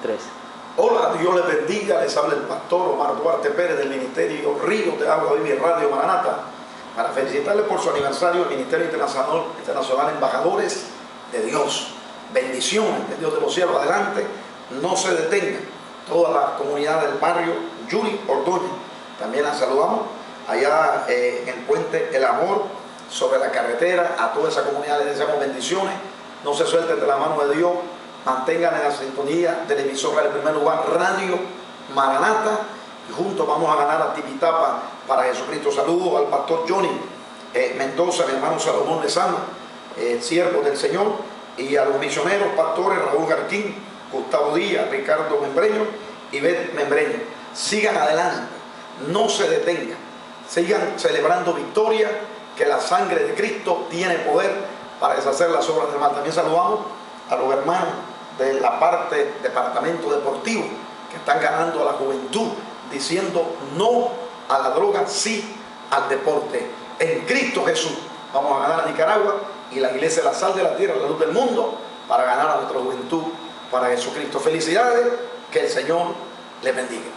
3. Hola, Dios les bendiga, les habla el pastor Omar Duarte Pérez del Ministerio Ríos de Agua Viva y Radio Maranata, para felicitarles por su aniversario del Ministerio Internacional Embajadores de Dios. Bendiciones de Dios de los cielos, adelante, no se detenga. Toda la comunidad del barrio Yuri Ordóñez, también la saludamos, allá en el puente El Amor, sobre la carretera, a toda esa comunidad les deseamos bendiciones, no se suelten de la mano de Dios, mantengan en la sintonía de la emisora, en primer lugar, Radio Maranata, y juntos vamos a ganar a Tipitapa para Jesucristo. Saludos al pastor Johnny Mendoza, mi hermano Salomón Lezama, siervo del Señor, y a los misioneros pastores Raúl Garquín, Gustavo Díaz, Ricardo Membreño y Beth Membreño. Sigan adelante, no se detengan, sigan celebrando victoria, que la sangre de Cristo tiene poder para deshacer las obras del mal. También saludamos a los hermanos de la parte departamento deportivo que están ganando a la juventud, diciendo no a la droga, sí al deporte. En Cristo Jesús vamos a ganar a Nicaragua y la iglesia es la sal de la tierra, la luz del mundo, para ganar a nuestra juventud para Jesucristo. Felicidades, que el Señor les bendiga.